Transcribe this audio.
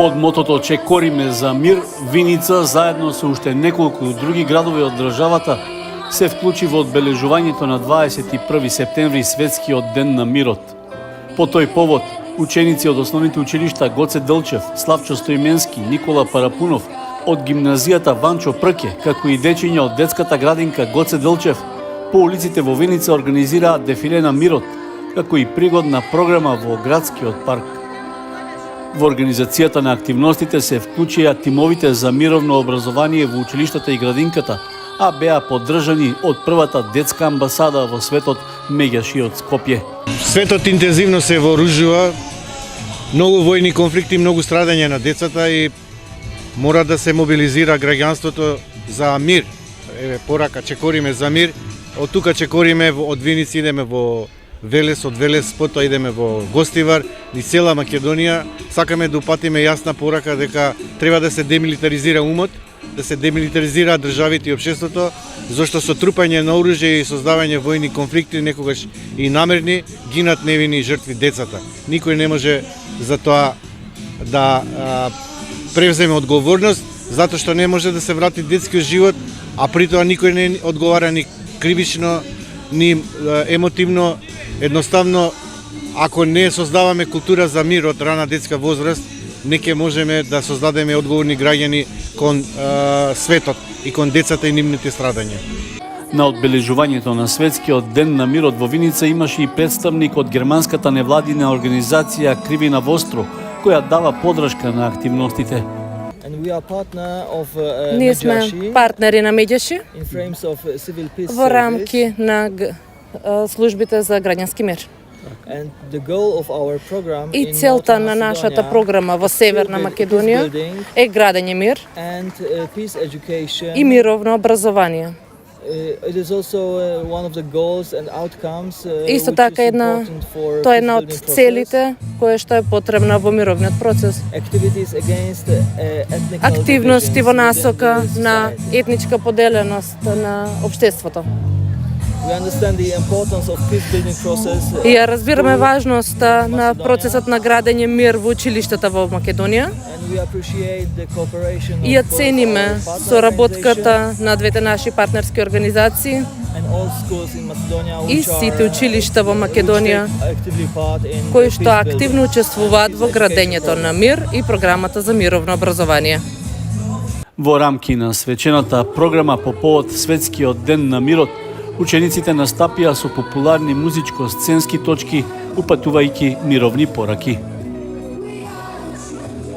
Под мотото "Че кориме за мир", Виница заедно со уште неколку други градови од државата се вклучи во одбележувањето на 21 септември Светскиот ден на мирот. По тој повод, ученици од основните училишта Гоце Делчев, Славчо Стоименски, Никола Парапунов, од гимназијата Ванчо Прке, како и дечиња од детската градинка Гоце Делчев, по улиците во Виница организираат дефиле на мирот, како и пригодна програма во градскиот парк. Во организацијата на активностите се вклучија тимовите за мировно образование во училиштата и градинката, а беа поддржани од првата детска амбасада во светот Меѓаши од Скопје. Светот интензивно се вооружува, многу војни конфликти, многу страдања на децата и мора да се мобилизира граѓанството за мир. Порака "Че кориме за мир", од тука че кориме од Виница идеме во Велес, од Велес потоа идеме во Гостивар и цела Македонија. Сакаме да упатиме јасна порака дека треба да се демилитаризира умот, да се демилитаризираат државите и општеството, зашто со трупање на оружје и создавање војни конфликти некогаш и намерни гинат невини жртви децата. Никој не може за тоа да превземе одговорност, затоа што не може да се врати детскиот живот, а при тоа никој не одговара ни кривично, ни емотивно. Едноставно, ако не создаваме култура за мир од рана детска возраст, не ќе можеме да создадеме одговорни граѓани кон светот и кон децата и нивните страдања. На одбележувањето на Светскиот ден на мирот во Виница имаше и представник од германската невладина организација Кривина Востро, која дава подршка на активностите. Ние сме партнери на Меѓаши во рамки на службите за граѓански мир. И целта на нашата програма во Северна Македонија е градење мир и мировно образование. Исто така тоа е една од целите која што е потребна во мировниот процес. Активности во насока на етничка поделеност на општеството. И ја разбираме важноста на процесот на градење мир во училиштата во Македонија. И ја цениме соработката на двете наши партнерски организации и сите училишта во Македонија кои што активно учествуваат во градењето на мир и програмата за мировно образование. Во рамки на свечената програма по повод Светскиот ден на мирот, учениците настапија со популарни музичко-сценски точки, упатувајќи мировни пораки.